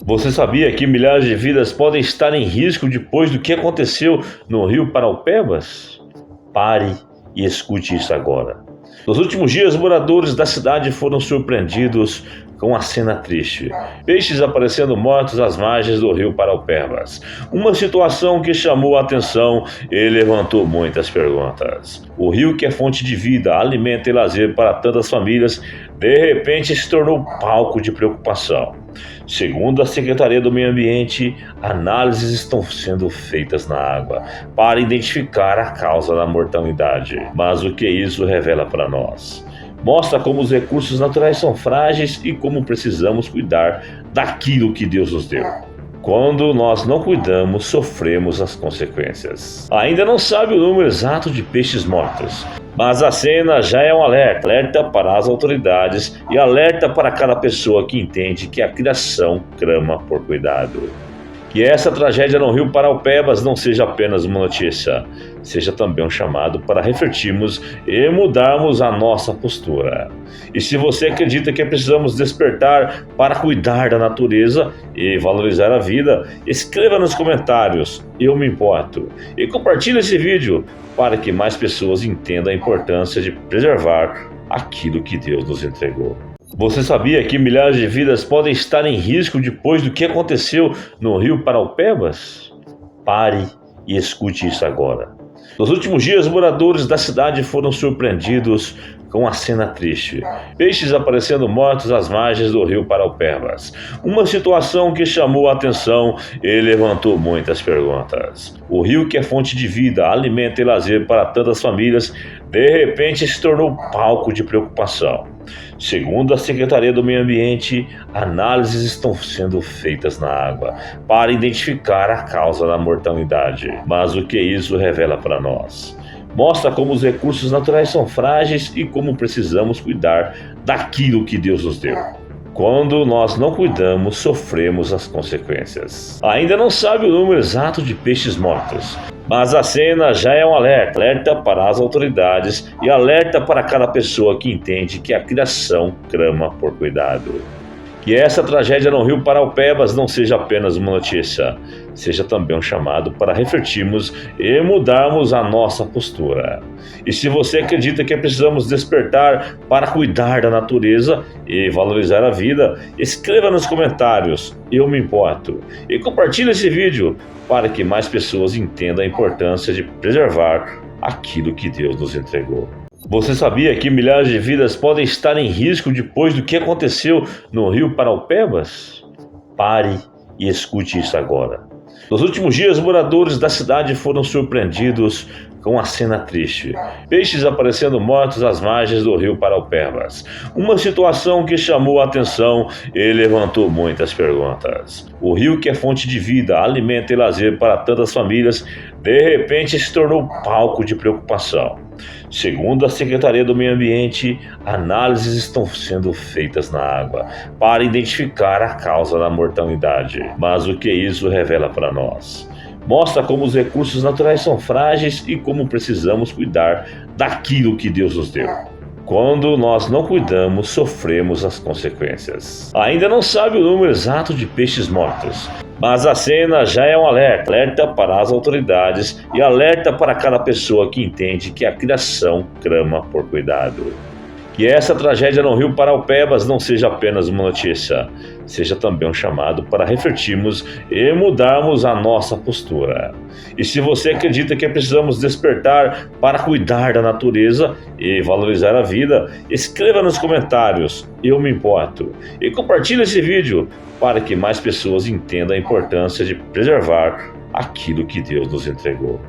Você sabia que milhares de vidas podem estar em risco depois do que aconteceu no Rio Paraupebas? Pare e escute isso agora. Nos últimos dias, moradores da cidade foram surpreendidos com uma cena triste: peixes aparecendo mortos às margens do Rio Paraupebas. Uma situação que chamou a atenção e levantou muitas perguntas. O rio, que é fonte de vida, alimento e lazer para tantas famílias, de repente se tornou palco de preocupação. Segundo a Secretaria do Meio Ambiente, análises estão sendo feitas na água para identificar a causa da mortalidade. Mas o que isso revela para nós? Mostra como os recursos naturais são frágeis e como precisamos cuidar daquilo que Deus nos deu. Quando nós não cuidamos, sofremos as consequências. Ainda não sabe o número exato de peixes mortos, mas a cena já é um alerta para as autoridades e alerta para cada pessoa que entende que a criação clama por cuidado. Que essa tragédia no Rio Paraupebas não seja apenas uma notícia, seja também um chamado para refletirmos e mudarmos a nossa postura. E se você acredita que precisamos despertar para cuidar da natureza e valorizar a vida, escreva nos comentários "Eu me importo" e compartilhe esse vídeo para que mais pessoas entendam a importância de preservar aquilo que Deus nos entregou. Você sabia que milhares de vidas podem estar em risco depois do que aconteceu no Rio Paraupebas? Pare e escute isso agora. Nos últimos dias, moradores da cidade foram surpreendidos com uma cena triste: peixes aparecendo mortos às margens do Rio Paraupebas. Uma situação que chamou a atenção e levantou muitas perguntas. O rio, que é fonte de vida, alimento e lazer para tantas famílias, de repente se tornou palco de preocupação. Segundo a Secretaria do Meio Ambiente, análises estão sendo feitas na água para identificar a causa da mortalidade. Mas o que isso revela para nós? Mostra como os recursos naturais são frágeis e como precisamos cuidar daquilo que Deus nos deu. Quando nós não cuidamos, sofremos as consequências. Ainda não sabe o número exato de peixes mortos, mas a cena já é um alerta para as autoridades e alerta para cada pessoa que entende que a criação clama por cuidado. Que essa tragédia no Rio Paraupebas não seja apenas uma notícia, seja também um chamado para refletirmos e mudarmos a nossa postura. E se você acredita que precisamos despertar para cuidar da natureza e valorizar a vida, escreva nos comentários "Eu me importo" e compartilhe esse vídeo para que mais pessoas entendam a importância de preservar aquilo que Deus nos entregou. Você sabia que milhares de vidas podem estar em risco depois do que aconteceu no Rio Paraupebas? Pare e escute isso agora. Nos últimos dias, moradores da cidade foram surpreendidos com uma cena triste: peixes aparecendo mortos às margens do Rio Paraupebas. Uma situação que chamou a atenção e levantou muitas perguntas. O rio, que é fonte de vida, alimento e lazer para tantas famílias, de repente se tornou palco de preocupação. Segundo a Secretaria do Meio Ambiente, análises estão sendo feitas na água para identificar a causa da mortalidade. Mas o que isso revela para nós? Mostra como os recursos naturais são frágeis e como precisamos cuidar daquilo que Deus nos deu. Quando nós não cuidamos, sofremos as consequências. Ainda não sabe o número exato de peixes mortos, mas a cena já é um alerta para as autoridades e alerta para cada pessoa que entende que a criação clama por cuidado. Que essa tragédia no Rio Paraupebas não seja apenas uma notícia, seja também um chamado para refletirmos e mudarmos a nossa postura. E se você acredita que precisamos despertar para cuidar da natureza e valorizar a vida, escreva nos comentários "Eu me importo" e compartilhe esse vídeo para que mais pessoas entendam a importância de preservar aquilo que Deus nos entregou.